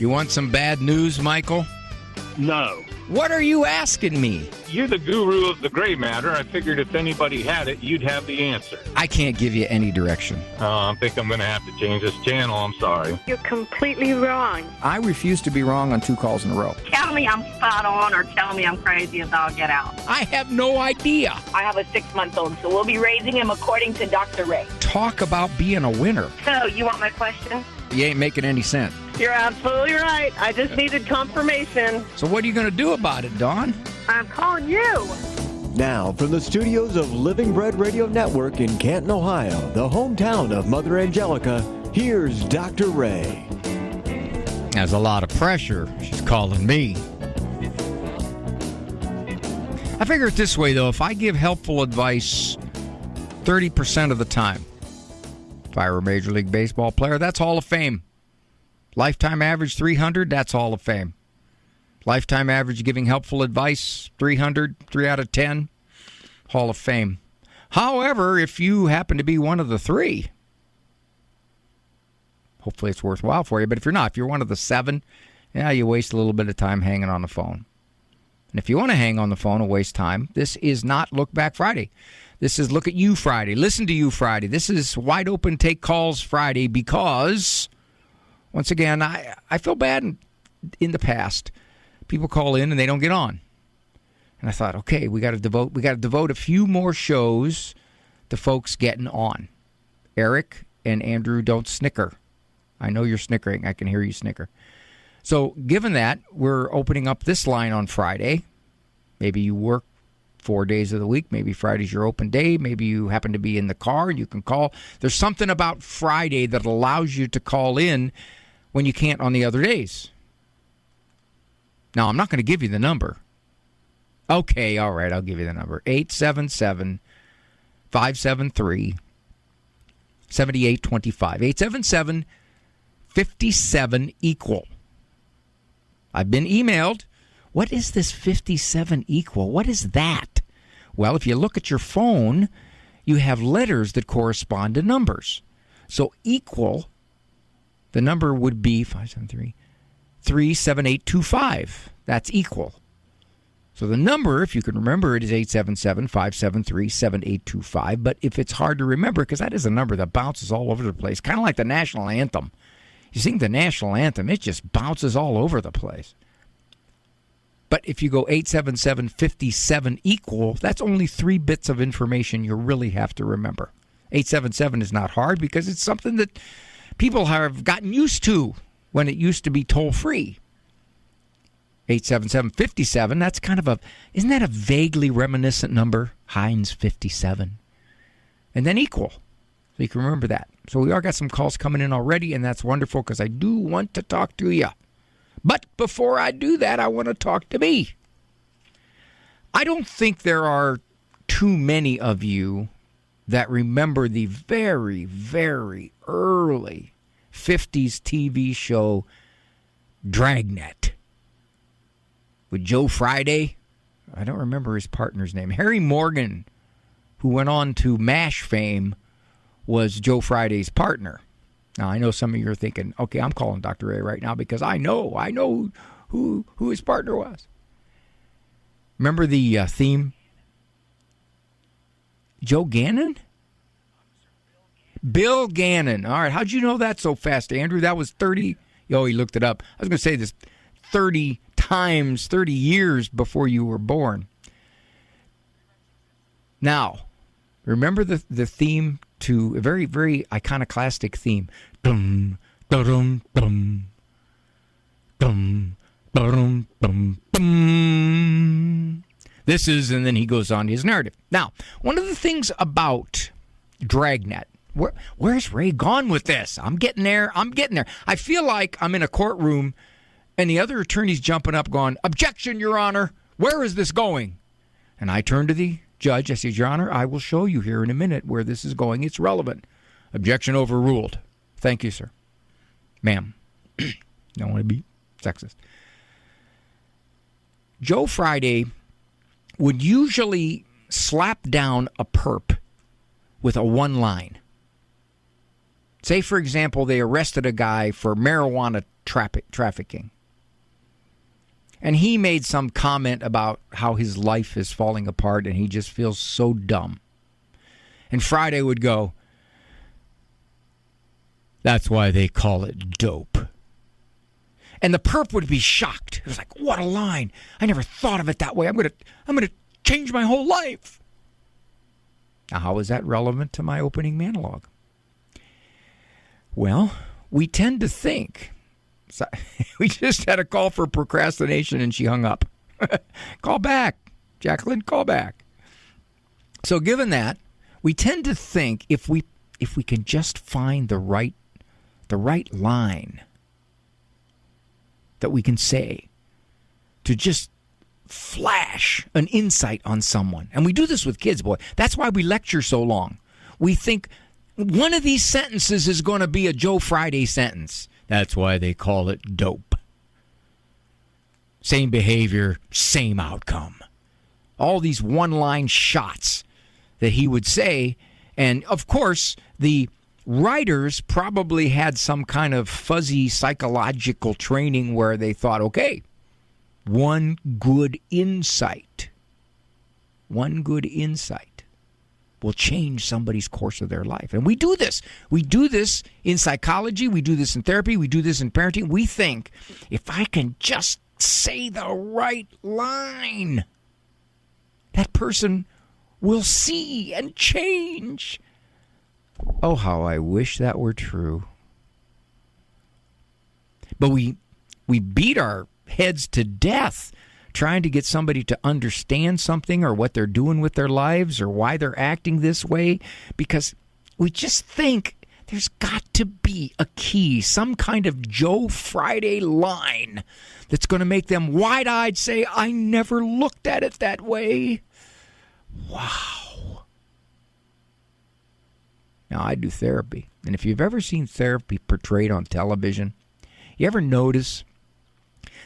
You want some bad news, Michael? No. What are you asking me? You're the guru of the gray matter. I figured if anybody had it, you'd have the answer. I can't give you any direction. I think I'm going to have to change this channel. I'm sorry. You're completely wrong. I refuse to be wrong on 2 calls in a row. Tell me I'm spot on or tell me I'm crazy as all get out. I have no idea. I have a 6-month-old, so we'll be raising him according to Dr. Ray. Talk about being a winner. So, you want my question? You ain't making any sense. You're absolutely right. I just needed confirmation. So what are you going to do about it, Dawn? I'm calling you. Now, from the studios of Living Bread Radio Network in Canton, Ohio, the hometown of Mother Angelica, here's Dr. Ray. There's a lot of pressure. She's calling me. I figure it this way, though. If I give helpful advice 30% of the time, if I were a Major League Baseball player, that's Hall of Fame. Lifetime average 300, that's Hall of Fame. Lifetime average giving helpful advice 300, 3 out of 10, Hall of Fame. However, if you happen to be one of the 3, hopefully it's worthwhile for you. But if you're not, if you're one of the 7, yeah, you waste a little bit of time hanging on the phone. And if you want to hang on the phone and waste time, this is not Look Back Friday. This is Look at You Friday. Listen to You Friday. This is Wide Open Take Calls Friday because, once again, I feel bad in the past. People call in and they don't get on. And I thought, okay, we got to devote a few more shows to folks getting on. Eric and Andrew, don't snicker. I know you're snickering. I can hear you snicker. So given that, we're opening up this line on Friday. Maybe you work 4 days of the week. Maybe Friday's your open day. Maybe you happen to be in the car and you can call. There's something about Friday that allows you to call in when you can't on the other days. Now, I'm not going to give you the number. Okay, all right, I'll give you the number. 877-573-7825. 877-57-EQUAL. I've been emailed. What is this 57 equal? What is that? Well, if you look at your phone, you have letters that correspond to numbers. So equal, the number would be 573-37825. That's equal. So the number, if you can remember it, is 877-573-7825. But if it's hard to remember, because that is a number that bounces all over the place, kind of like the national anthem. You sing the national anthem, it just bounces all over the place. But if you go 877-57-EQUAL, that's only 3 bits of information you really have to remember. 877 is not hard because it's something that people have gotten used to when it used to be toll-free. 877-57, that's kind of isn't that a vaguely reminiscent number? Heinz 57. And then equal. So you can remember that. So we all got some calls coming in already, and that's wonderful because I do want to talk to you. But before I do that, I want to talk to me. I don't think there are too many of you that remember the very, very early 50s TV show Dragnet with Joe Friday. I don't remember his partner's name. Harry Morgan, who went on to MASH fame, was Joe Friday's partner. Now, I know some of you are thinking, okay, I'm calling Dr. A right now because I know who his partner was. Remember the theme? Joe Gannon? Bill Gannon. All right, how'd you know that so fast, Andrew? That was 30. Oh, he looked it up. I was going to say this 30 years before you were born. Now, remember the theme to a very, very iconoclastic theme. Dum, dum, dum, dum, dum, dum, dum. This is, and then he goes on his narrative. Now, one of the things about Dragnet, where's Ray gone with this? I'm getting there. I feel like I'm in a courtroom and the other attorney's jumping up going, "Objection, Your Honor. Where is this going?" And I turn to the judge. I said, "Your Honor, I will show you here in a minute where this is going. It's relevant." Objection overruled. Thank you, sir. Ma'am. Don't want to be sexist. Joe Friday would usually slap down a perp with a one line. Say, for example, they arrested a guy for marijuana trafficking. And he made some comment about how his life is falling apart and he just feels so dumb. And Friday would go, "That's why they call it dope." And the perp would be shocked. It was like, what a line. I never thought of it that way. I'm gonna change my whole life. Now, how is that relevant to my opening monologue? Well, we tend to think. So, we just had a call for procrastination and she hung up. Call back, Jacqueline, call back. So given that, we tend to think if we can just find the right line that we can say to just flash an insight on someone. And we do this with kids, boy. That's why we lecture so long. We think one of these sentences is going to be a Joe Friday sentence. That's why they call it dope. Same behavior, same outcome. All these one-line shots that he would say. And, of course, the writers probably had some kind of fuzzy psychological training where they thought, okay, one good insight will change somebody's course of their life. And we do this. We do this in psychology. We do this in therapy. We do this in parenting. We think, if I can just say the right line, that person will see and change. Oh, how I wish that were true. But we beat our heads to death trying to get somebody to understand something or what they're doing with their lives or why they're acting this way, because we just think there's got to be a key, some kind of Joe Friday line that's going to make them wide-eyed say, I never looked at it that way. Wow. Now, I do therapy, and if you've ever seen therapy portrayed on television, you ever notice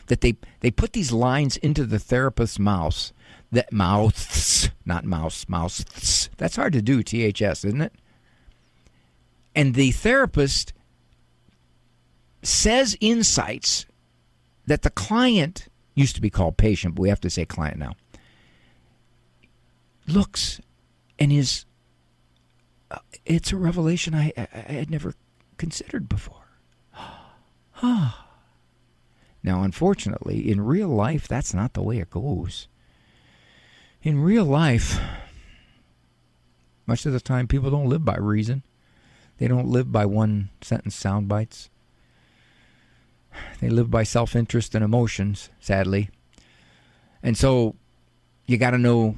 that they put these lines into the therapist's mouths, mouths. That's hard to do, THS, isn't it? And the therapist says insights that the client, used to be called patient, but we have to say client now, looks and is, it's a revelation I had never considered before. Now, unfortunately, in real life, that's not the way it goes. In real life, much of the time, people don't live by reason. They don't live by one-sentence sound bites. They live by self-interest and emotions, sadly. And so, you got to know,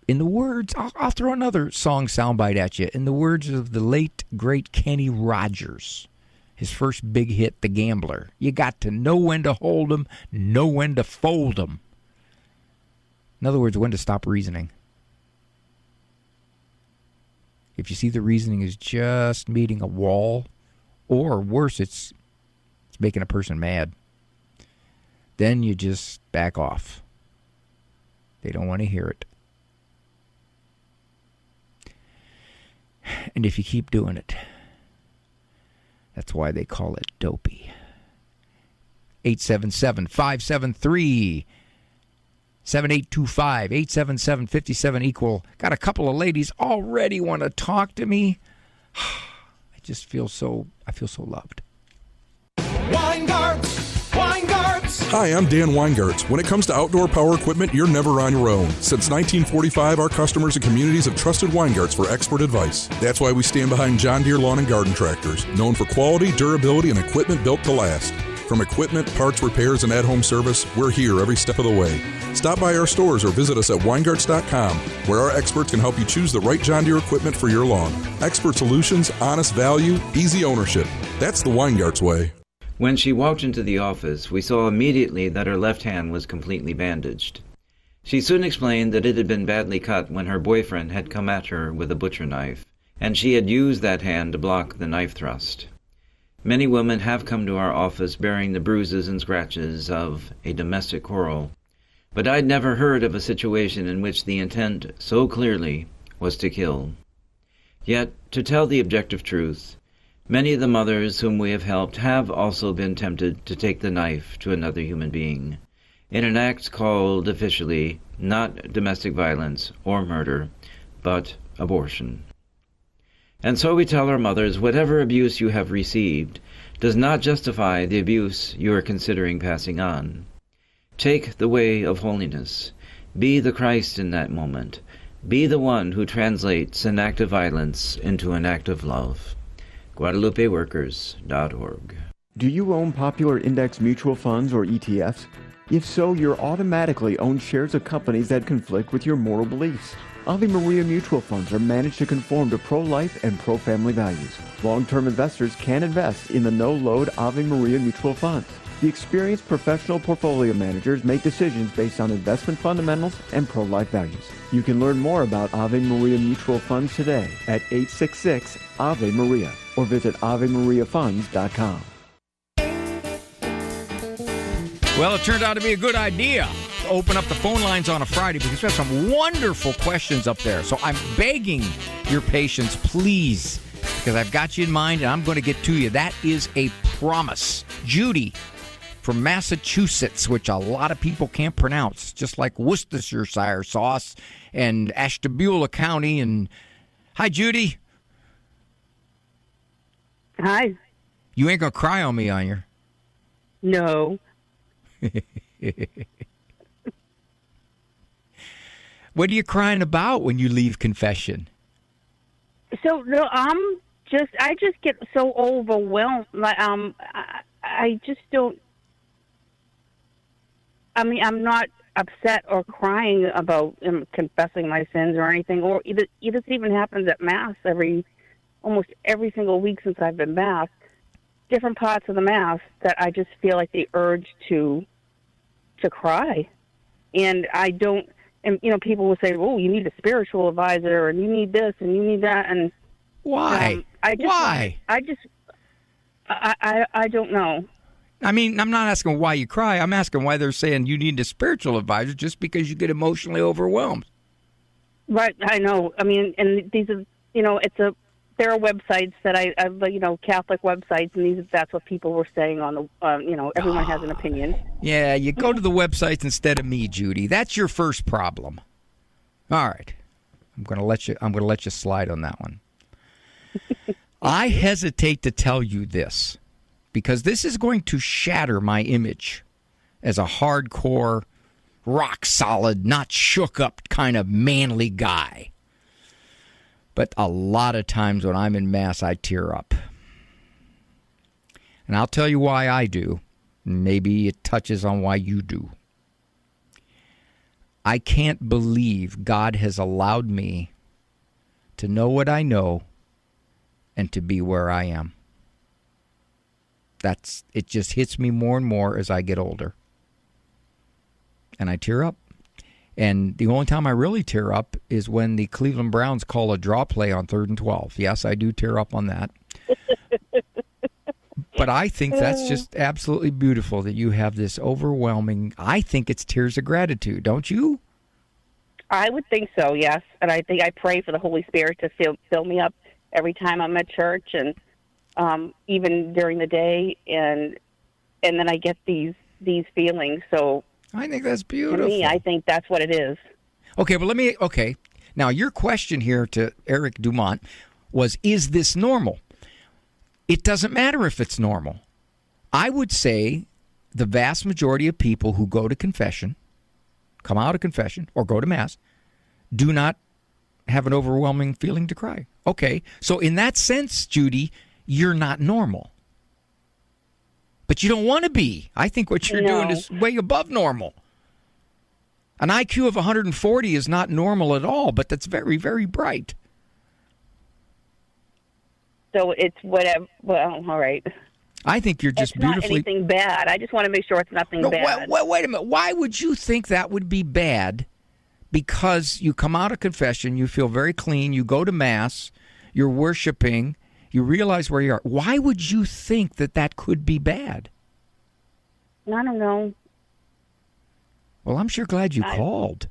in the words, I'll throw another song soundbite at you. In the words of the late, great Kenny Rogers, his first big hit, The Gambler. You got to know when to hold 'em, know when to fold 'em. In other words, when to stop reasoning. If you see the reasoning is just meeting a wall, or worse, it's making a person mad, then you just back off. They don't want to hear it. And if you keep doing it, that's why they call it dopey. 877-573-7825. 877-57 Got a couple of ladies already want to talk to me. I feel so loved. Weingarts. Hi, I'm Dan Weingarts. When it comes to outdoor power equipment, you're never on your own. Since 1945, our customers and communities have trusted Weingarts for expert advice. That's why we stand behind John Deere Lawn and Garden Tractors, known for quality, durability, and equipment built to last. From equipment, parts, repairs, and at-home service, we're here every step of the way. Stop by our stores or visit us at Weingarts.com, where our experts can help you choose the right John Deere equipment for your lawn. Expert solutions, honest value, easy ownership. That's the Weingarts way. When she walked into the office, we saw immediately that her left hand was completely bandaged. She soon explained that it had been badly cut when her boyfriend had come at her with a butcher knife, and she had used that hand to block the knife thrust. Many women have come to our office bearing the bruises and scratches of a domestic quarrel, but I'd never heard of a situation in which the intent so clearly was to kill. Yet, to tell the objective truth, Many of the mothers whom we have helped have also been tempted to take the knife to another human being, in an act called officially not domestic violence or murder, but abortion. And so we tell our mothers, whatever abuse you have received does not justify the abuse you are considering passing on. Take the way of holiness. Be the Christ in that moment. Be the one who translates an act of violence into an act of love. GuadalupeWorkers.org. Do you own popular index mutual funds or ETFs? If so, you're automatically own shares of companies that conflict with your moral beliefs. Ave Maria mutual funds are managed to conform to pro-life and pro-family values. Long-term investors can invest in the no-load Ave Maria mutual funds. The experienced professional portfolio managers make decisions based on investment fundamentals and pro-life values. You can learn more about Ave Maria mutual funds today at 866-AVE-MARIA or visit AveMariaFunds.com. Well, it turned out to be a good idea to open up the phone lines on a Friday because we have some wonderful questions up there. So I'm begging your patience, please, because I've got you in mind and I'm going to get to you. That is a promise. Judy from Massachusetts, which a lot of people can't pronounce, just like Worcestershire sauce and Ashtabula County. And hi, Judy. Hi. You ain't going to cry on me, are you? No. What are you crying about when you leave confession? So no, I just get so overwhelmed. Like I just don't. I mean, I'm not upset or crying about confessing my sins or anything. Or this even happens at Mass almost every single week since I've been Mass. Different parts of the Mass that I just feel like the urge to cry, and I don't. And people will say, "Oh, you need a spiritual advisor, and you need this, and you need that." And why? Why? I don't know. I mean, I'm not asking why you cry. I'm asking why they're saying you need a spiritual advisor just because you get emotionally overwhelmed. Right. I know. I mean, and these are, there are websites that I Catholic websites, and that's what people were saying on the, everyone has an opinion. Yeah, you go to the websites instead of me, Judy. That's your first problem. All right, I'm going to let you slide on that one. I hesitate to tell you this because this is going to shatter my image as a hardcore, rock solid, not shook up kind of manly guy. But a lot of times when I'm in Mass, I tear up. And I'll tell you why I do. Maybe it touches on why you do. I can't believe God has allowed me to know what I know and to be where I am. It just hits me more and more as I get older. And I tear up. And the only time I really tear up is when the Cleveland Browns call a draw play on 3rd and 12. Yes, I do tear up on that. But I think that's just absolutely beautiful that you have this overwhelming, I think it's tears of gratitude, don't you? I would think so, yes. And I think I pray for the Holy Spirit to fill me up every time I'm at church and even during the day. And then I get these feelings. So I think that's beautiful. To me, I think that's what it is. Okay, but now your question here to Eric Dumont was, is this normal? It doesn't matter if it's normal. I would say the vast majority of people who go to confession, come out of confession, or go to Mass, do not have an overwhelming feeling to cry. Okay, so in that sense, Judy, you're not normal. But you don't want to be. I think what you're doing is way above normal. An IQ of 140 is not normal at all, but that's very, very bright. So it's whatever. Well, all right. I think you're just beautifully... It's not anything bad. I just want to make sure it's nothing bad. Wait a minute. Why would you think that would be bad? Because you come out of confession, you feel very clean, you go to Mass, you're worshiping, you realize where you are. Why would you think that could be bad? I don't know. Well, I'm sure glad you called.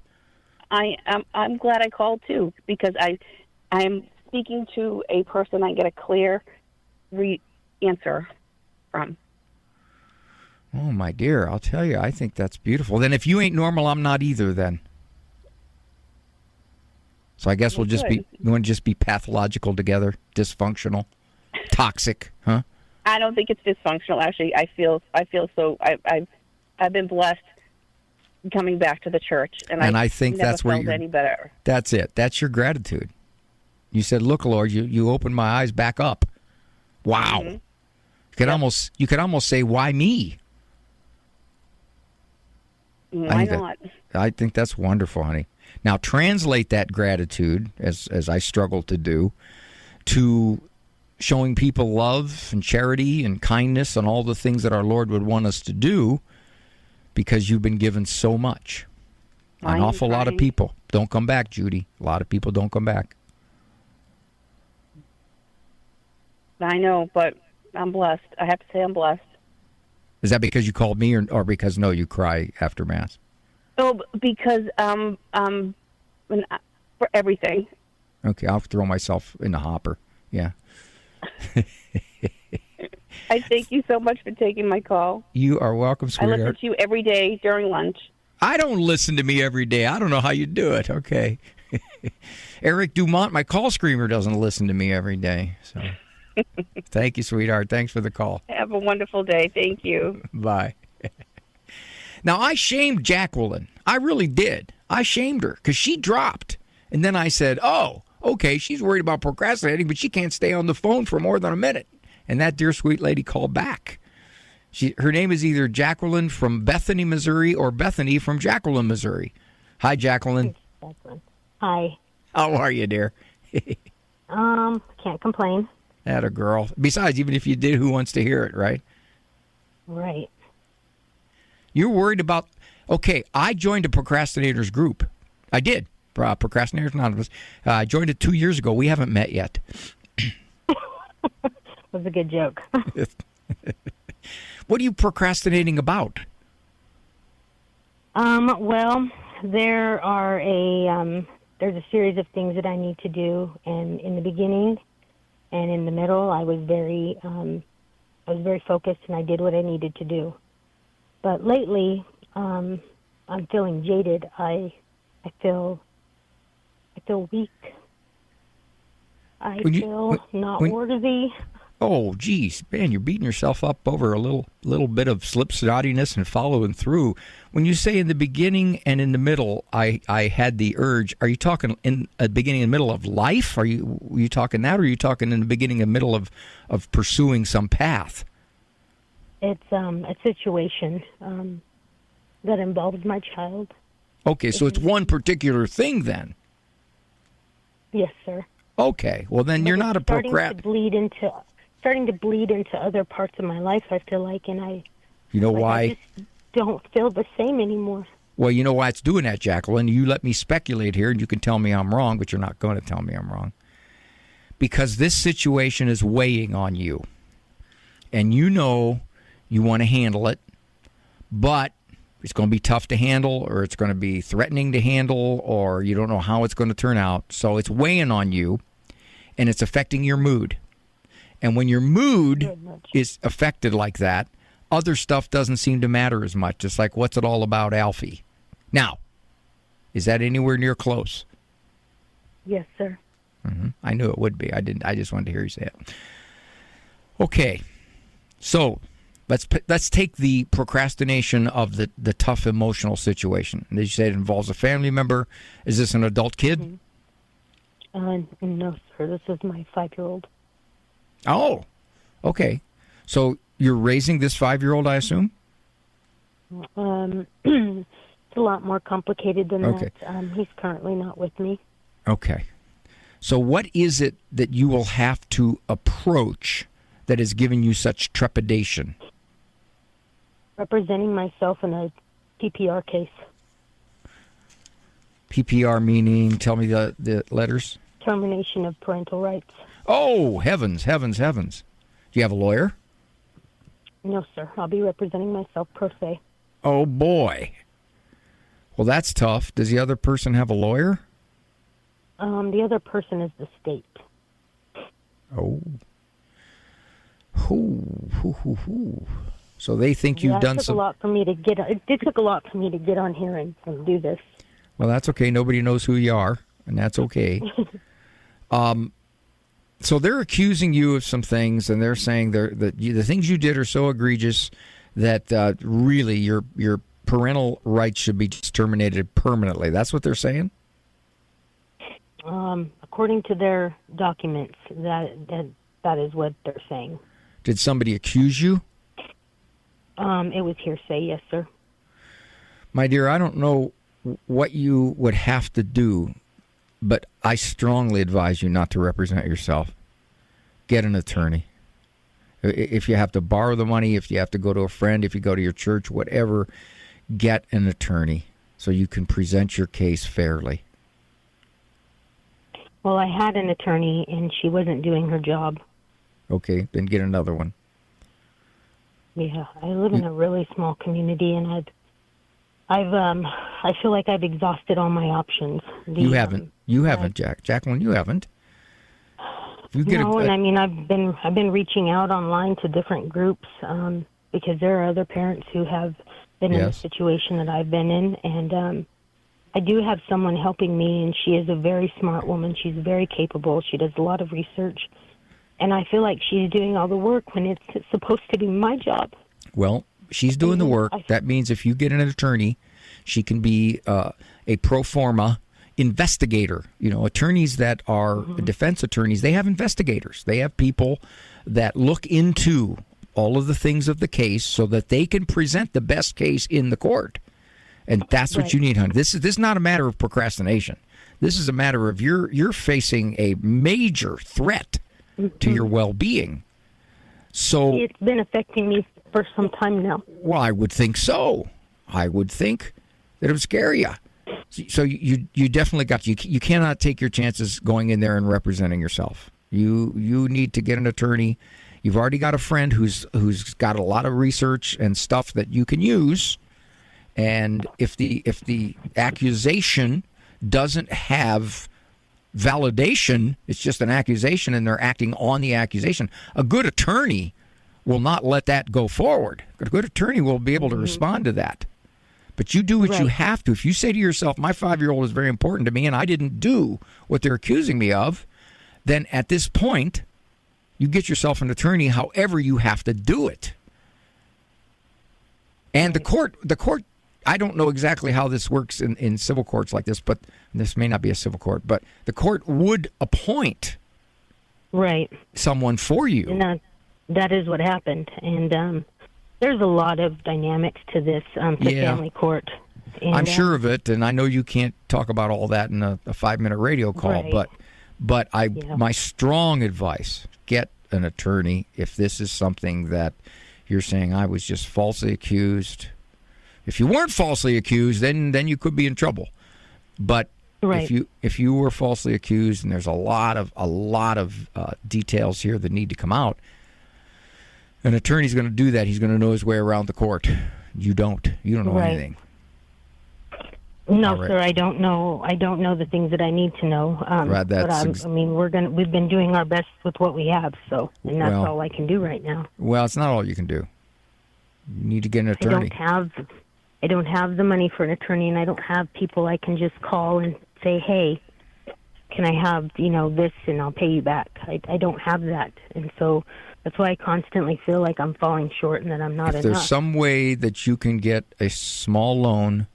I'm glad I called too, because I'm speaking to a person I get a clear answer from. Oh, my dear, I'll tell you, I think that's beautiful. Then if you ain't normal, I'm not either then. So I guess we'll just be, you want to just be pathological together, dysfunctional, toxic, huh? I don't think it's dysfunctional. Actually, I feel so. I've been blessed coming back to the church, and I think never that's where felt any better. That's it. That's your gratitude. You said, "Look, Lord, you opened my eyes back up." Wow. Mm-hmm. You could almost say, "Why me?" Why not? I think that's wonderful, honey. Now translate that gratitude, as I struggle to do, to showing people love and charity and kindness and all the things that our Lord would want us to do, because you've been given so much. An awful lot of people don't come back, Judy. A lot of people don't come back. I know, but I'm blessed. I have to say I'm blessed. Is that because you called me, or because, no, you cry after Mass? Oh, because for everything. Okay, I'll throw myself in the hopper. Yeah. I thank you so much for taking my call. You are welcome, sweetheart. I listen to you every day during lunch. I don't listen to me every day. I don't know how you do it. Okay. Eric Dumont, my call screamer, doesn't listen to me every day. So thank you, sweetheart. Thanks for the call. Have a wonderful day. Thank you. Bye. Now, I shamed Jacqueline. I really did. I shamed her because she dropped. And then I said, oh, okay, she's worried about procrastinating, but she can't stay on the phone for more than a minute. And that dear sweet lady called back. Her name is either Jacqueline from Bethany, Missouri, or Bethany from Jacqueline, Missouri. Hi, Jacqueline. Hi. How are you, dear? Can't complain. Atta girl. Besides, even if you did, who wants to hear it, right? Right. You're worried about... Okay, I joined a procrastinators group. I did. Procrastinators Anonymous. I joined it 2 years ago. We haven't met yet. Was a good joke. What are you procrastinating about? Well, there's a series of things that I need to do, and in the beginning and in the middle, I was very focused, and I did what I needed to do. But lately, I'm feeling jaded. I feel weak. I feel not worthy. Oh, geez, man, you're beating yourself up over a little bit of slip snottiness and following through. When you say in the beginning and in the middle, I had the urge. Are you talking in the beginning and middle of life? Were you talking that, or are you talking in the beginning and middle of pursuing some path? It's a situation that involves my child. Okay, so it's one particular thing then. Yes, sir. Okay, well then you're not a procrastinator. Starting to bleed into other parts of my life, I feel like, and I... You know why? I just don't feel the same anymore. Well, you know why it's doing that, Jacqueline. You let me speculate here, and you can tell me I'm wrong, but you're not going to tell me I'm wrong. Because this situation is weighing on you. And you know you want to handle it, but it's going to be tough to handle, or it's going to be threatening to handle, or you don't know how it's going to turn out. So it's weighing on you, and it's affecting your mood. And when your mood is affected like that, other stuff doesn't seem to matter as much. It's like, what's it all about, Alfie? Now, is that anywhere near close? Yes, sir. Mm-hmm. I knew it would be. I just wanted to hear you say it. Okay, so let's take the procrastination of the tough emotional situation. As you said, it involves a family member. Is this an adult kid? Mm-hmm. No, sir. This is my 5-year-old. Oh, okay. So you're raising this 5-year-old, I assume? It's a lot more complicated than that. He's currently not with me. Okay. So what is it that you will have to approach that is giving you such trepidation? Representing myself in a PPR case. PPR meaning, tell me the letters. Termination of parental rights. Oh, heavens, heavens, heavens. Do you have a lawyer? No, sir. I'll be representing myself pro se. Oh, boy. Well, that's tough. Does the other person have a lawyer? The other person is the state. Oh. So they think you've done It took some. a lot for me to get. It took a lot for me to get on here and do this. Well, that's okay. Nobody knows who you are, and that's okay. So they're accusing you of some things, and they're saying that the things you did are so egregious that really your parental rights should be terminated permanently. That's what they're saying? According to their documents, that is what they're saying. Did somebody accuse you? It was hearsay, yes, sir. My dear, I don't know what you would have to do, but I strongly advise you not to represent yourself. Get an attorney. If you have to borrow the money, if you have to go to a friend, if you go to your church, whatever, get an attorney so you can present your case fairly. Well, I had an attorney, and she wasn't doing her job. Okay, then get another one. Yeah, I live in a really small community, and I feel like I've exhausted all my options. You haven't, Jacqueline. You haven't. I mean, I've been reaching out online to different groups because there are other parents who have been in the situation that I've been in, and I do have someone helping me, and she is a very smart woman. She's very capable. She does a lot of research, and I feel like she's doing all the work when it's supposed to be my job. Well, she's doing the work. That means if you get an attorney, she can be a pro forma investigator. You know, attorneys that are defense attorneys, they have investigators. They have people that look into all of the things of the case so that they can present the best case in the court. And that's what you need, honey. This is not a matter of procrastination. This is a matter of you're facing a major threat to your well-being. So it's been affecting me for some time now. Well, I would think so. I would think that it would scare you. So you definitely you cannot take your chances going in there and representing yourself. You need to get an attorney. You've already got a friend who's got a lot of research and stuff that you can use. And if the accusation doesn't have validation, it's just an accusation and they're acting on the accusation, a good attorney will not let that go forward. A good attorney will be able to respond to that. But you do what you have to. If you say to yourself, my 5-year-old is very important to me and I didn't do what they're accusing me of, then at this point, you get yourself an attorney however you have to do it. And the court, I don't know exactly how this works in civil courts like this, but this may not be a civil court, but the court would appoint someone for you. And that is what happened. And there's a lot of dynamics to this, to family court. And, I'm sure of it, and I know you can't talk about all that in a 5-minute radio call, but my strong advice, get an attorney if this is something that you're saying I was just falsely accused. If you weren't falsely accused, then you could be in trouble. But if you were falsely accused, and there's a lot of details here that need to come out, an attorney's going to do that. He's going to know his way around the court. You don't. You don't know anything. No, sir, I don't know. I don't know the things that I need to know. We've been doing our best with what we have, and that's all I can do right now. Well, it's not all you can do. You need to get an attorney. I don't have the money for an attorney, and I don't have people I can just call and say, hey, can I have, this, and I'll pay you back. I don't have that. And so that's why I constantly feel like I'm falling short and that I'm not enough. If there's some way that you can get a small loan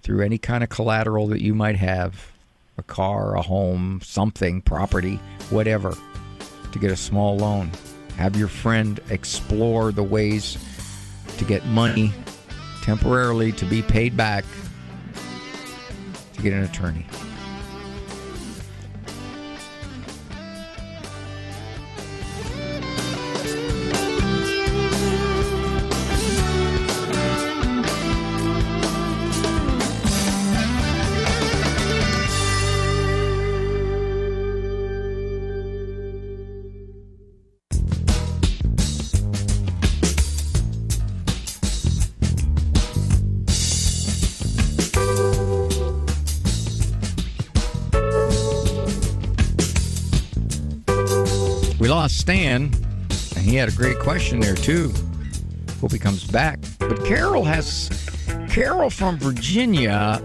through any kind of collateral that you might have, a car, a home, something, property, whatever, to get a small loan, have your friend explore the ways to get money temporarily to be paid back to get an attorney. We lost Stan. he had a great question there, too. Hope he comes back. But Carol from Virginia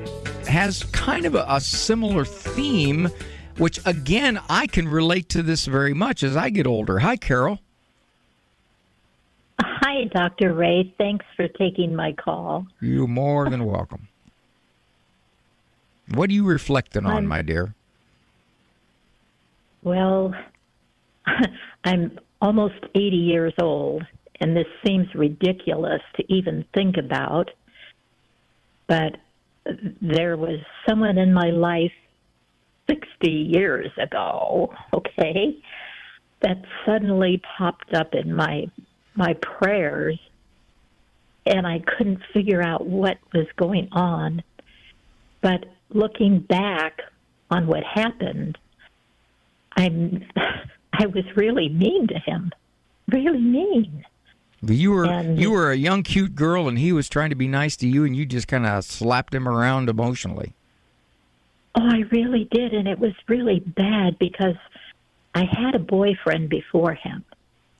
has kind of a similar theme, which, again, I can relate to this very much as I get older. Hi, Carol. Hi, Dr. Ray. Thanks for taking my call. You're more than welcome. What are you reflecting on, my dear? Well, I'm almost 80 years old, and this seems ridiculous to even think about, but there was someone in my life 60 years ago, okay, that suddenly popped up in my prayers, and I couldn't figure out what was going on. But looking back on what happened, I was really mean to him, really mean. You were a young, cute girl, and he was trying to be nice to you, and you just kind of slapped him around emotionally. Oh, I really did, and it was really bad because I had a boyfriend before him,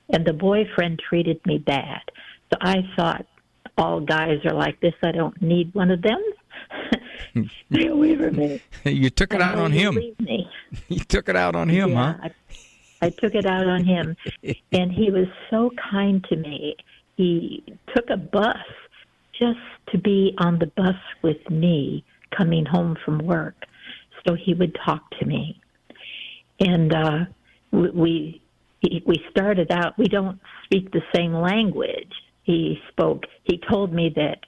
and the boyfriend treated me bad. So I thought, all guys are like this. I don't need one of them. Stay away from me. You took it out on him. You took it out on him, yeah, huh? I took it out on him, and he was so kind to me. He took a bus just to be on the bus with me coming home from work, so he would talk to me. And we started out, we don't speak the same language. He told me that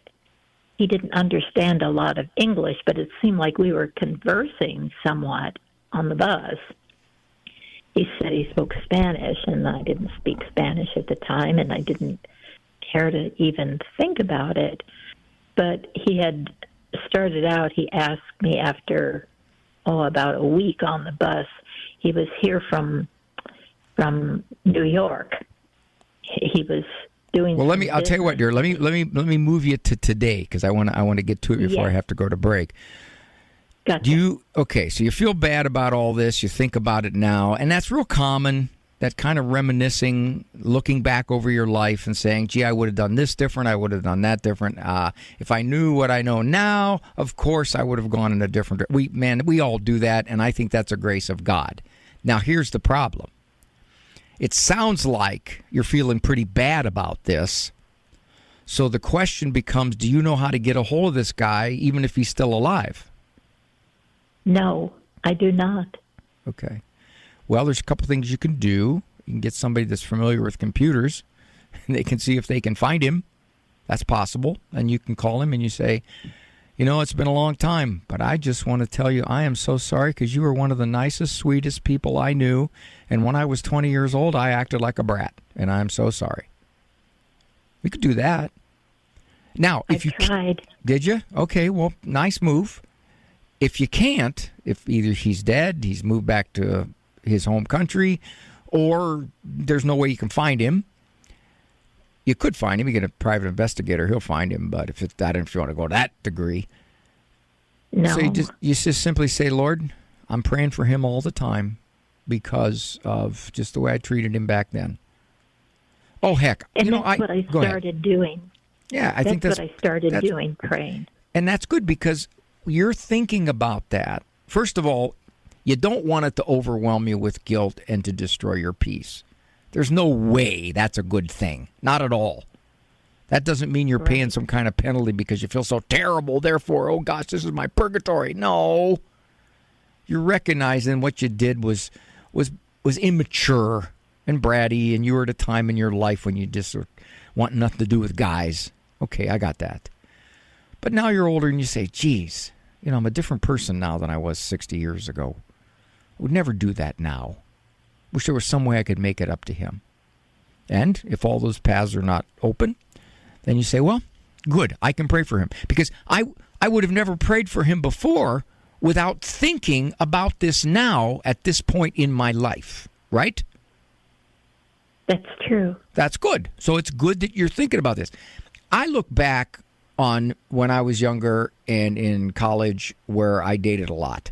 he didn't understand a lot of English, but it seemed like we were conversing somewhat on the bus. He said he spoke Spanish, and I didn't speak Spanish at the time, and I didn't care to even think about it. But he had started out, he asked me after, about a week on the bus. He was here from New York. He was doing. Well, I'll tell you what, dear. Let me move you to today because I want to get to it before I have to go to break. Gotcha. So you feel bad about all this. You think about it now, and that's real common. That kind of reminiscing, looking back over your life and saying, "Gee, I would have done this different. I would have done that different. If I knew what I know now, of course I would have gone in a different." We all do that, and I think that's a grace of God. Now, here's the problem. It sounds like you're feeling pretty bad about this. So the question becomes, do you know how to get a hold of this guy, even if he's still alive? No, I do not. Okay. Well, there's a couple things you can do. You can get somebody that's familiar with computers, and they can see if they can find him. That's possible. And you can call him and you say, it's been a long time, but I just want to tell you I am so sorry because you were one of the nicest, sweetest people I knew. And when I was 20 years old, I acted like a brat, and I'm so sorry. We could do that. Now, if you tried. Did you? Okay, well, nice move. If you can't, if either he's dead, he's moved back to his home country, or there's no way you can find him, you could find him. You get a private investigator, he'll find him. But if you want to go to that degree, no. So you just simply say, Lord, I'm praying for him all the time because of just the way I treated him back then. Oh heck, and that's what I started doing. Yeah, I think that's what I started doing, praying. And that's good because you're thinking about that. First of all, you don't want it to overwhelm you with guilt and to destroy your peace. There's no way that's a good thing. Not at all. That doesn't mean you're paying some kind of penalty because you feel so terrible. Therefore, oh gosh, this is my purgatory. No. You're recognizing what you did was immature and bratty, and you were at a time in your life when you just want nothing to do with guys. Okay, I got that. But now you're older and you say, geez, I'm a different person now than I was 60 years ago. I would never do that now. Wish there was some way I could make it up to him. And if all those paths are not open, then you say, well, good, I can pray for him. Because I would have never prayed for him before without thinking about this now at this point in my life, right? That's true. That's good. So it's good that you're thinking about this. I look back on when I was younger and in college where I dated a lot.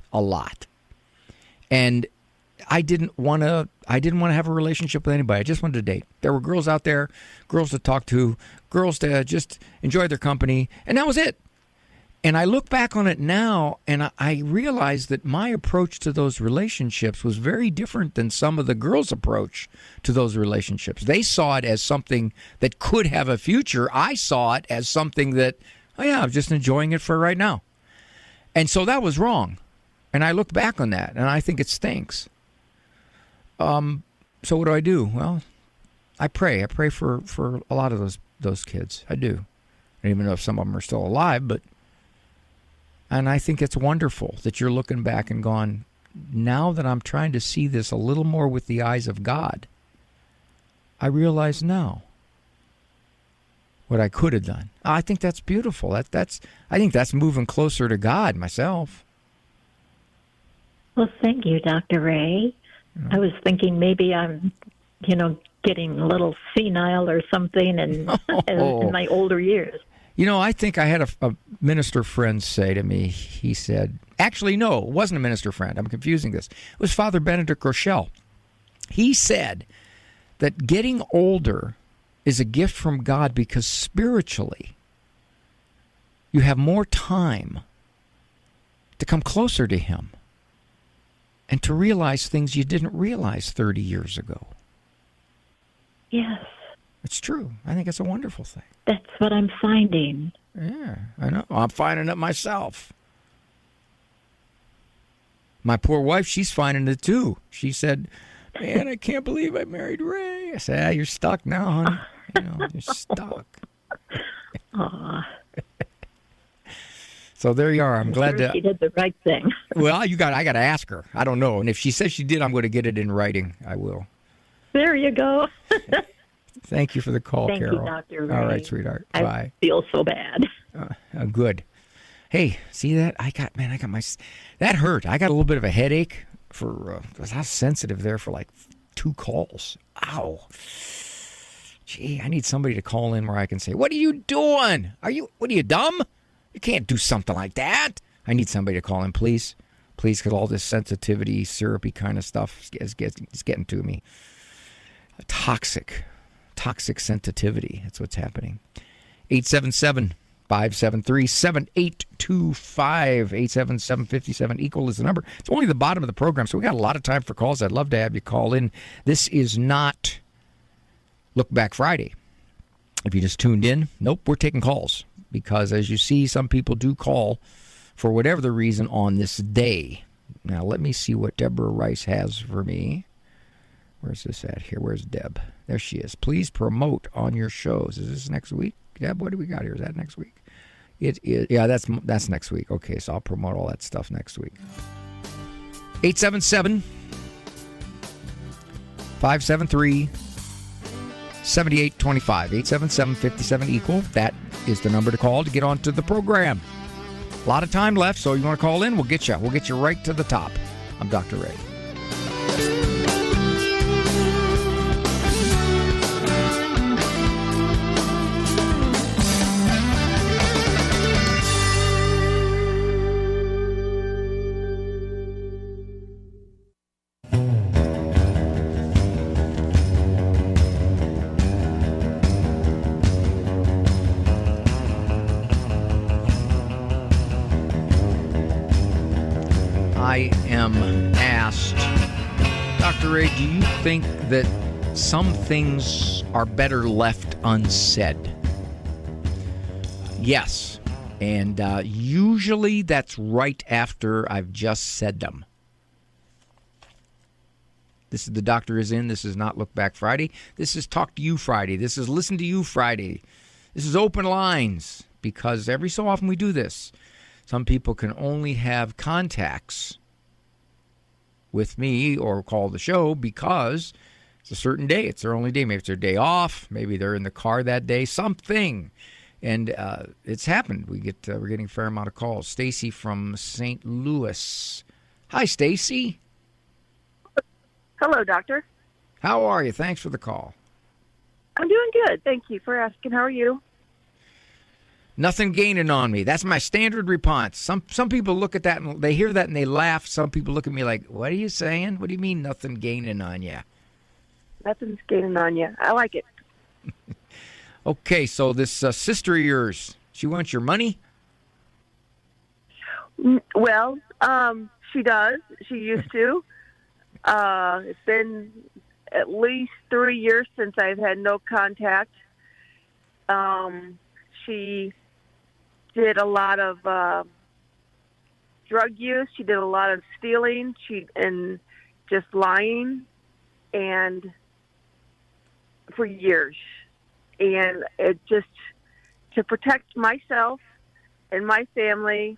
And I didn't want to have a relationship with anybody. I just wanted to date. There were girls out there, girls to talk to, girls to just enjoy their company, and that was it. And I look back on it now, and I realize that my approach to those relationships was very different than some of the girls' approach to those relationships. They saw it as something that could have a future. I saw it as something that, oh yeah, I'm just enjoying it for right now. And so that was wrong. And I look back on that, and I think it stinks. So what do? Well, I pray. I pray for a lot of those kids. I do. I don't even know if some of them are still alive, but... And I think it's wonderful that you're looking back and going, now that I'm trying to see this a little more with the eyes of God, I realize now what I could have done. I think that's beautiful. I think that's moving closer to God myself. Well, thank you, Dr. Ray. I was thinking maybe I'm, getting a little senile or something in my older years. I think I had a minister friend say to me, he said, actually, no, it wasn't a minister friend. I'm confusing this. It was Father Benedict Rochelle. He said that getting older is a gift from God because spiritually you have more time to come closer to Him and to realize things you didn't realize 30 years ago. Yes. It's true. I think it's a wonderful thing. That's what I'm finding. Yeah, I know. I'm finding it myself. My poor wife, she's finding it too. She said, man, I can't believe I married Ray. I said, you're stuck now, honey. You're stuck. Aw. So there you are. I'm glad she did the right thing. Well, I got to ask her. I don't know. And if she says she did, I'm going to get it in writing. I will. There you go. Thank you for the call, Thank Carol. you, Dr. Ray. All right, sweetheart. Bye. I feel so bad. Good. Hey, see that? I got that hurt. I got a little bit of a headache I was sensitive there for like 2 calls. Ow. Gee, I need somebody to call in where I can say, what are you doing? What are you, dumb? You can't do something like that. I need somebody to call in, please. Please, because all this sensitivity, syrupy kind of stuff is getting to me. Toxic sensitivity. That's what's happening. 877-573-7825. 877-57 equal is the number. It's only the bottom of the program, so we got a lot of time for calls. I'd love to have you call in. This is not Look Back Friday. If you just tuned in, nope, we're taking calls. Because as you see, some people do call for whatever the reason on this day. Now, let me see what Deborah Rice has for me. Where's this at here? Where's Deb? There she is. Please promote on your shows. Is this next week? Deb, what do we got here? Is that next week? It is. Yeah, that's next week. Okay, so I'll promote all that stuff next week. 877-573-7825. 877-57 equal. That is the number to call to get onto the program. A lot of time left, so you want to call in? We'll get you. We'll get you right to the top. I'm Dr. Ray. I am asked, Dr. Ray, do you think that some things are better left unsaid? Yes. And usually that's right after I've just said them. This is The Doctor Is In. This is not Look Back Friday. This is Talk to You Friday. This is Listen to You Friday. This is Open Lines, because every so often we do this. Some people can only have contacts with me or call the show because it's a certain day. It's their only day. Maybe it's their day off. Maybe they're in the car that day. Something. And it's happened. We're getting a fair amount of calls. Stacy from St. Louis. Hi, Stacy. Hello, Doctor. How are you? Thanks for the call. I'm doing good. Thank you for asking. How are you? Nothing gaining on me. That's my standard response. Some people look at that and they hear that and they laugh. Some people look at me like, what are you saying? What do you mean nothing gaining on you? Nothing's gaining on you. I like it. Okay, so this sister of yours, she wants your money? Well, she does. She used to. It's been at least 3 years since I've had no contact. She did a lot of drug use. She did a lot of stealing. And just lying, and for years. And it just, to protect myself and my family,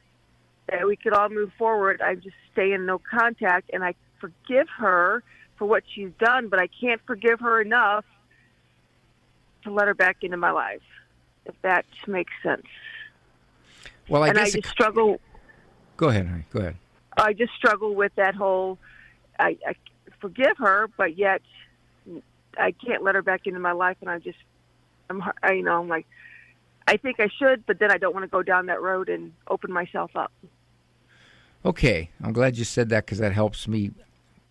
that we could all move forward, I just stay in no contact, and I forgive her for what she's done, but I can't forgive her enough to let her back into my life, if that makes sense. Well, I guess I just struggle. Go ahead, honey. Go ahead. I just struggle with that whole, I forgive her, but yet I can't let her back into my life, and I'm like, I think I should, but then I don't want to go down that road and open myself up. Okay, I'm glad you said that because that helps me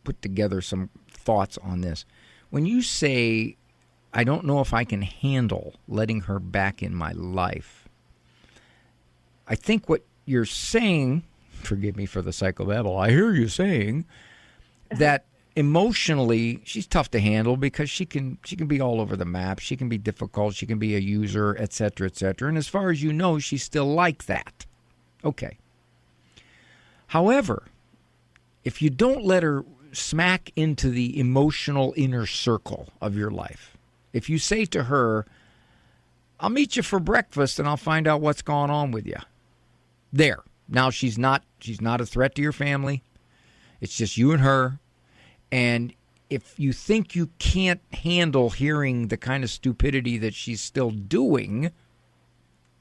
put together some thoughts on this. When you say, I don't know if I can handle letting her back in my life, I think what you're saying, forgive me for the psychobabble, I hear you saying that emotionally she's tough to handle because she can be all over the map. She can be difficult. She can be a user, et cetera, et cetera. And as far as you know, she's still like that. Okay. However, if you don't let her smack into the emotional inner circle of your life, if you say to her, I'll meet you for breakfast and I'll find out what's going on with you. There. Now she's not a threat to your family. It's just you and her. And if you think you can't handle hearing the kind of stupidity that she's still doing,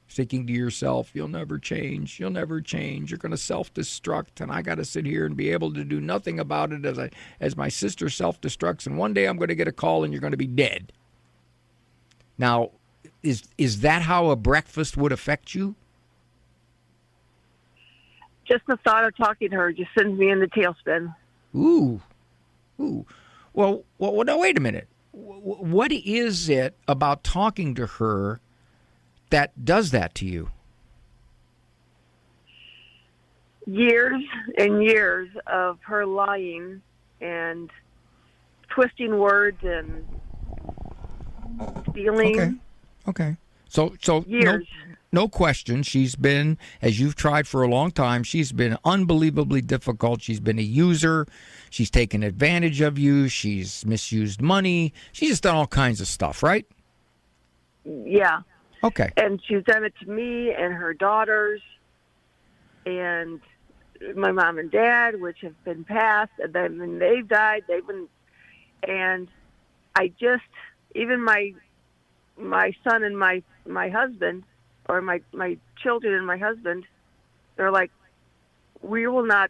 thinking to yourself, you'll never change, you're going to self-destruct, and I got to sit here and be able to do nothing about it as my sister self-destructs, and one day I'm going to get a call and you're going to be dead. Now, is that how a breakfast would affect you? Just the thought of talking to her just sends me in the tailspin. Ooh. Well, now wait a minute. What is it about talking to her that does that to you? Years and years of her lying and twisting words and stealing. Okay. So years. No question, she's been, as you've tried for a long time, she's been unbelievably difficult. She's been a user. She's taken advantage of you. She's misused money. She's just done all kinds of stuff, right? Yeah. Okay. And she's done it to me and her daughters and my mom and dad, which have been passed, and then when they've died, and I just, even my son and my husband, or my children and my husband, they're like, we will not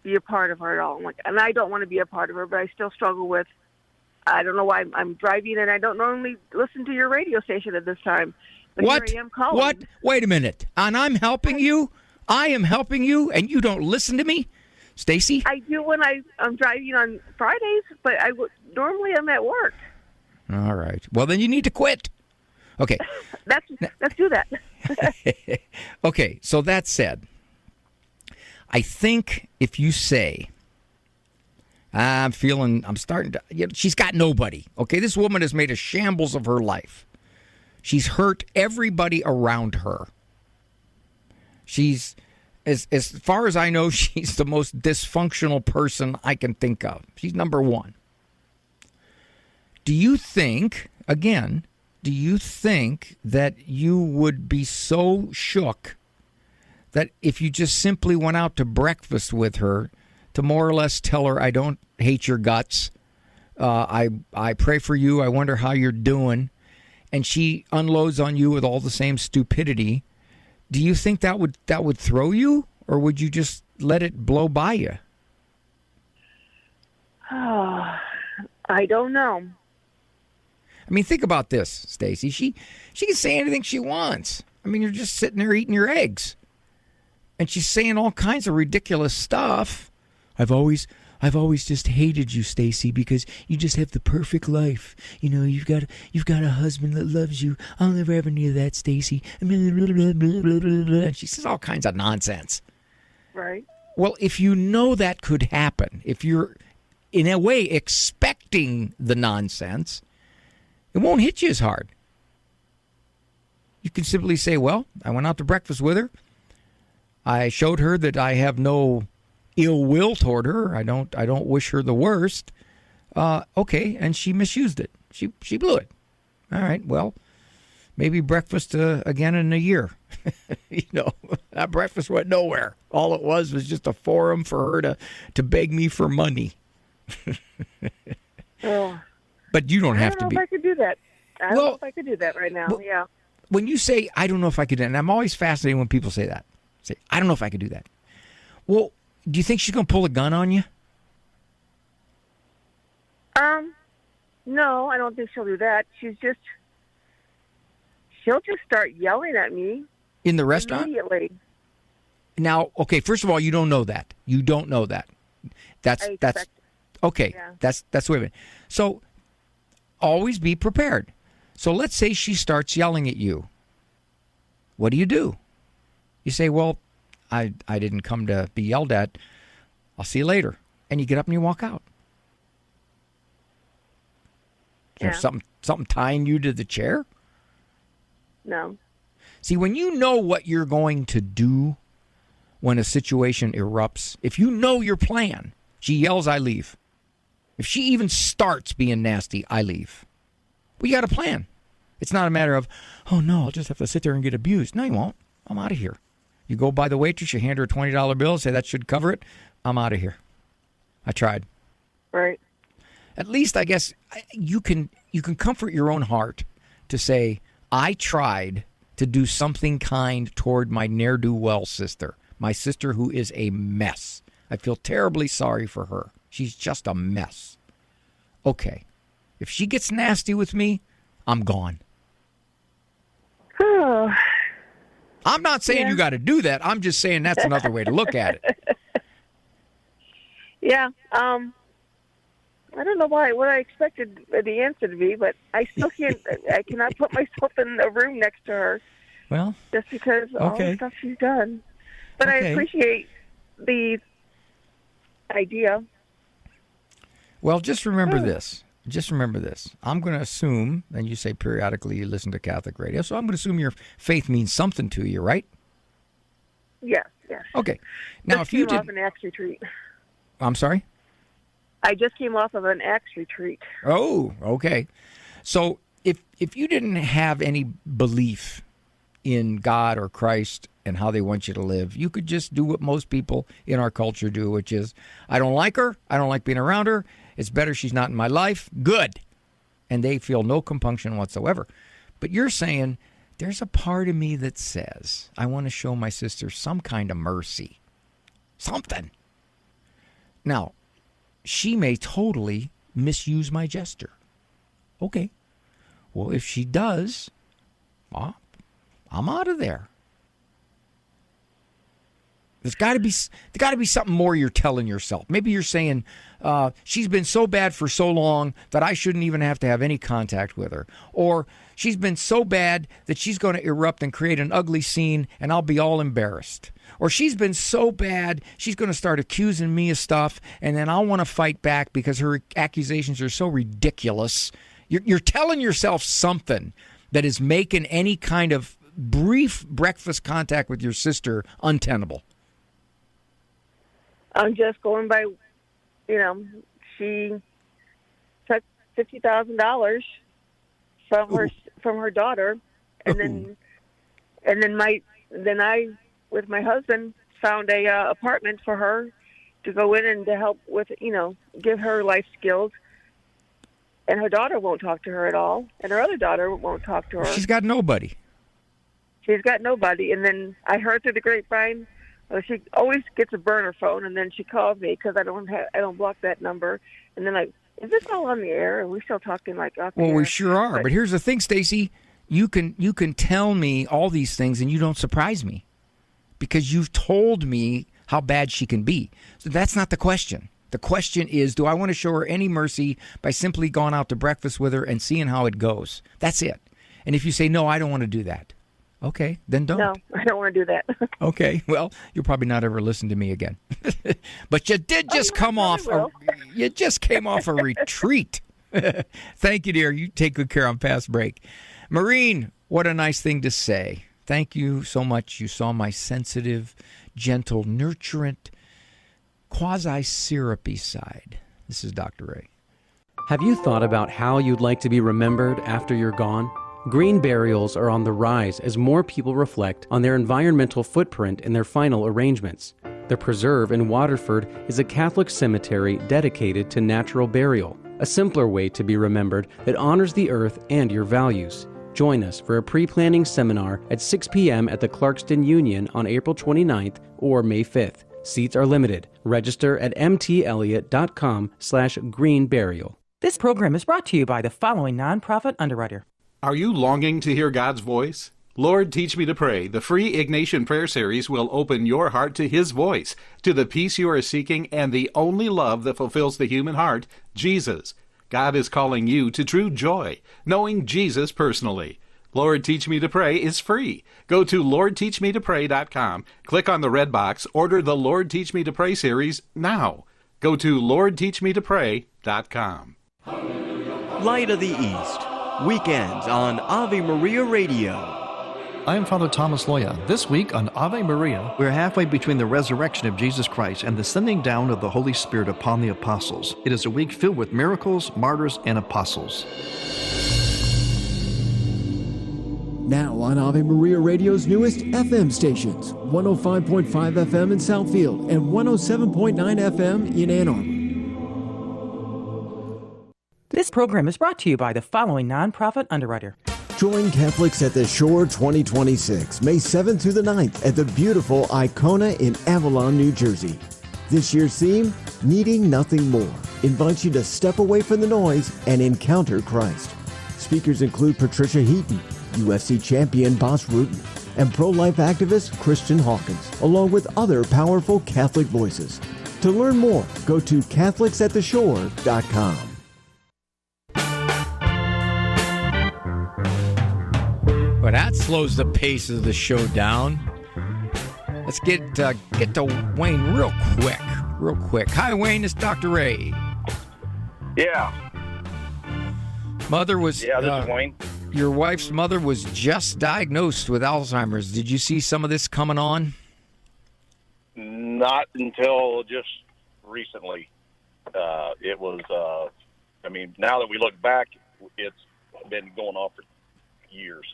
be a part of her at all. I'm like, and I don't want to be a part of her, but I still struggle with, I don't know why I'm driving and I don't normally listen to your radio station at this time. But what? Here I am calling. What? Wait a minute. And I'm helping you? I am helping you and you don't listen to me? Stacy? I do when I'm driving on Fridays, but normally I'm at work. All right. Well, then you need to quit. Okay. Let's do that. Okay, so that said, I think if you say, I'm starting to, she's got nobody. Okay, this woman has made a shambles of her life. She's hurt everybody around her. She's, as far as I know, she's the most dysfunctional person I can think of. She's number one. Do you think that you would be so shook that if you just simply went out to breakfast with her to more or less tell her, I don't hate your guts, I pray for you, I wonder how you're doing, and she unloads on you with all the same stupidity, do you think that would throw you, or would you just let it blow by you? Oh, I don't know. I mean, think about this, Stacy. She can say anything she wants. I mean, you're just sitting there eating your eggs. And she's saying all kinds of ridiculous stuff. I've always just hated you, Stacy, because you just have the perfect life. You know, you've got a husband that loves you. I'll never have any of that, Stacy. And she says all kinds of nonsense. Right. Well, if you know that could happen, if you're in a way expecting the nonsense, it won't hit you as hard. You can simply say, well, I went out to breakfast with her. I showed her that I have no ill will toward her. I don't wish her the worst. Okay, and she misused it. She blew it. All right, well, maybe breakfast again in a year. You know, that breakfast went nowhere. All it was just a forum for her to beg me for money. Oh. But you don't have to be. I don't know if I could do that. I don't know if I could do that right now. Well, yeah. When you say, I don't know if I could do that, and I'm always fascinated when people say that. Say, I don't know if I could do that. Well, do you think she's going to pull a gun on you? No, I don't think she'll do that. She'll just start yelling at me. In the restaurant? Immediately. Now, okay, first of all, you don't know that. You don't know that. That's okay. Yeah. That's the way of it. So always be prepared. So let's say she starts yelling at you. What do? You say, well, I didn't come to be yelled at. I'll see you later. And you get up and you walk out. Is there something tying you to the chair? No. See, when you know what you're going to do when a situation erupts, if you know your plan, she yells, I leave. If she even starts being nasty, I leave. Well, you got a plan. It's not a matter of, oh, no, I'll just have to sit there and get abused. No, you won't. I'm out of here. You go by the waitress, you hand her a $20 bill, say that should cover it. I'm out of here. I tried. Right. At least, I guess, you can comfort your own heart to say, I tried to do something kind toward my ne'er-do-well sister, my sister who is a mess. I feel terribly sorry for her. She's just a mess. Okay. If she gets nasty with me, I'm gone. I'm not saying you got to do that. I'm just saying that's another way to look at it. Yeah. I don't know what I expected the answer to be, but I still can't. I cannot put myself in a room next to her. Well, just because of all the stuff she's done. But I appreciate the idea. Well, just remember this. Just remember this. I'm going to assume, and you say periodically you listen to Catholic radio, so I'm going to assume your faith means something to you, right? Yes. Okay. Now, just if you came off an Acts retreat. I'm sorry? I just came off of an Acts retreat. Oh, okay. So if you didn't have any belief in God or Christ and how they want you to live, you could just do what most people in our culture do, which is, I don't like her. I don't like being around her. It's better she's not in my life. Good. And they feel no compunction whatsoever. But you're saying, there's a part of me that says, I want to show my sister some kind of mercy. Something. Now, she may totally misuse my gesture. Okay. Well, if she does, well, I'm out of there. There's got to be something more you're telling yourself. Maybe you're saying, she's been so bad for so long that I shouldn't even have to have any contact with her. Or she's been so bad that she's going to erupt and create an ugly scene and I'll be all embarrassed. Or she's been so bad, she's going to start accusing me of stuff and then I'll want to fight back because her accusations are so ridiculous. You're telling yourself something that is making any kind of brief breakfast contact with your sister untenable. I'm just going by, she took $50,000 from her daughter, and then I, with my husband, found a apartment for her to go in and to help with, give her life skills. And her daughter won't talk to her at all, and her other daughter won't talk to her. She's got nobody. She's got nobody. And then I heard through the grapevine. She always gets a burner phone, and then she calls me because I don't block that number. And then is this all on the air? Are we still talking like off the air? Well, we sure are. But here's the thing, Stacy. you can tell me all these things and you don't surprise me because you've told me how bad she can be. So that's not the question. The question is, do I want to show her any mercy by simply going out to breakfast with her and seeing how it goes? That's it. And if you say, no, I don't want to do that, okay, then don't. No, I don't want to do that. Okay, well, you'll probably not ever listen to me again. But you did just come off. You just came off a retreat. Thank you, dear. You take good care on past break. Maureen, what a nice thing to say. Thank you so much. You saw my sensitive, gentle, nurturant, quasi-syrupy side. This is Dr. Ray. Have you thought about how you'd like to be remembered after you're gone? Green burials are on the rise as more people reflect on their environmental footprint in their final arrangements. The Preserve in Waterford is a Catholic cemetery dedicated to natural burial, a simpler way to be remembered that honors the earth and your values. Join us for a pre-planning seminar at 6 p.m. at the Clarkston Union on April 29th or May 5th. Seats are limited. Register at mtelliott.com/greenburial. This program is brought to you by the following nonprofit underwriter. Are you longing to hear God's voice? Lord, Teach Me to Pray, the free Ignatian prayer series will open your heart to His voice, to the peace you are seeking, and the only love that fulfills the human heart, Jesus. God is calling you to true joy, knowing Jesus personally. Lord, Teach Me to Pray is free. Go to LordTeachMeToPray.com, click on the red box, order the Lord Teach Me to Pray series now. Go to LordTeachMeToPray.com. Light of the East, weekends on Ave Maria Radio. I am Father Thomas Loya. This week on Ave Maria, we're halfway between the resurrection of Jesus Christ and the sending down of the Holy Spirit upon the apostles. It is a week filled with miracles, martyrs, and apostles. Now on Ave Maria Radio's newest FM stations, 105.5 FM in Southfield and 107.9 FM in Ann Arbor. This program is brought to you by the following nonprofit underwriter. Join Catholics at the Shore 2026, May 7th through the 9th at the beautiful Icona in Avalon, New Jersey. This year's theme, Needing Nothing More, invites you to step away from the noise and encounter Christ. Speakers include Patricia Heaton, UFC champion Bas Rutten, and pro-life activist Christian Hawkins, along with other powerful Catholic voices. To learn more, go to CatholicsAtTheShore.com. Well, that slows the pace of the show down. Let's get to Wayne real quick. Hi, Wayne. It's Dr. Ray. Yeah. Mother was... Yeah, this is Wayne. Your wife's mother was just diagnosed with Alzheimer's. Did you see some of this coming on? Not until just recently. It was, now that we look back, it's been going on for years.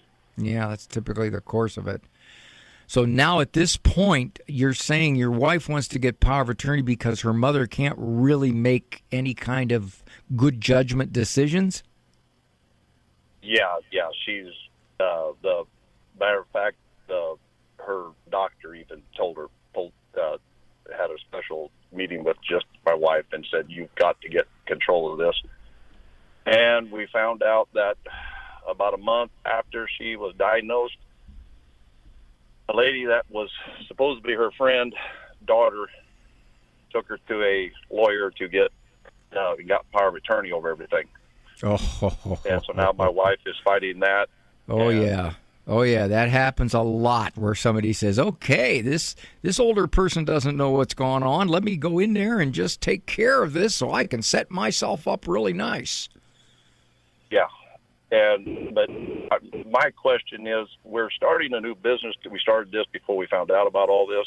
Yeah, that's typically the course of it. So now at this point, you're saying your wife wants to get power of attorney because her mother can't really make any kind of good judgment decisions? Yeah. She's the matter of fact, her doctor even had a special meeting with just my wife and said, "You've got to get control of this." And we found out that about a month after she was diagnosed, a lady that was supposed to be her friend, daughter, took her to a lawyer to get got power of attorney over everything. And so now my wife is fighting that. Oh yeah, that happens a lot where somebody says, "Okay, this older person doesn't know what's going on. Let me go in there and just take care of this so I can set myself up really nice." Yeah. But my question is, we're starting a new business. We started this before we found out about all this.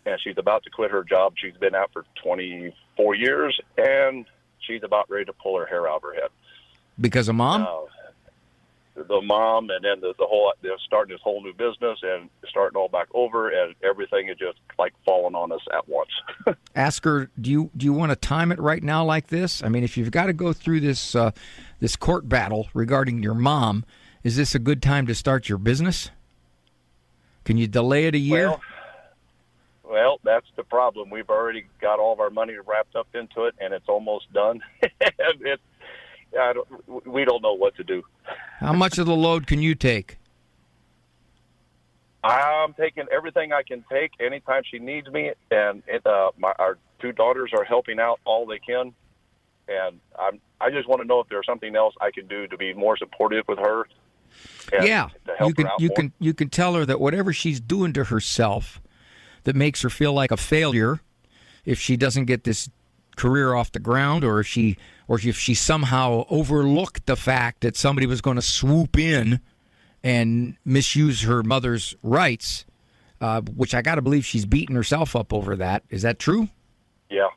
And she's about to quit her job. She's been out for 24 years, and she's about ready to pull her hair out of her head. Because of Mom? The mom, and then the whole, they're starting this whole new business and starting all back over, and everything is just like falling on us at once. Ask her, do you want to time it right now like this? I mean, if you've got to go through this this court battle regarding your mom, is this a good time to start your business? Can you delay it a year? Well, that's the problem. We've already got all of our money wrapped up into it, and it's almost done. we don't know what to do. How much of the load can you take? I'm taking everything I can take anytime she needs me, and our two daughters are helping out all they can. And I just want to know if there's something else I can do to be more supportive with her. And Yeah, to help her out more. you can tell her that whatever she's doing to herself that makes her feel like a failure, if she doesn't get this career off the ground, or if she somehow overlooked the fact that somebody was going to swoop in and misuse her mother's rights, which I got to believe she's beating herself up over that. Is that true? Yeah.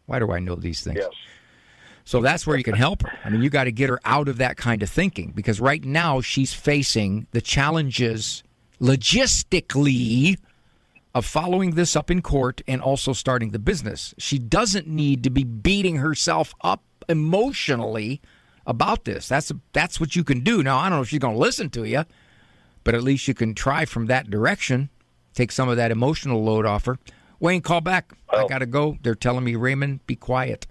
Why do I know these things? Yes. So that's where you can help her. I mean, you got to get her out of that kind of thinking, because right now she's facing the challenges logistically of following this up in court and also starting the business. She doesn't need to be beating herself up emotionally about this. That's what you can do. Now, I don't know if she's going to listen to you, but at least you can try from that direction, take some of that emotional load off her. Wayne, call back. I got to go. They're telling me, Raymond, be quiet.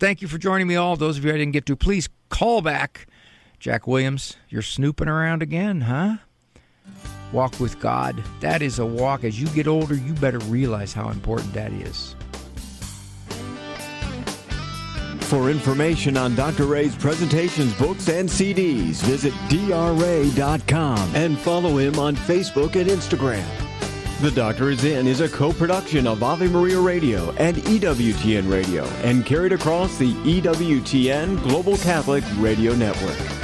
Thank you for joining me all. Those of you I didn't get to, please call back. Jack Williams, you're snooping around again, huh? Walk with God. That is a walk. As you get older, you better realize how important that is. For information on Dr. Ray's presentations, books, and CDs, visit drray.com and follow him on Facebook and Instagram. The Doctor Is In is a co-production of Ave Maria Radio and EWTN Radio and carried across the EWTN Global Catholic Radio Network.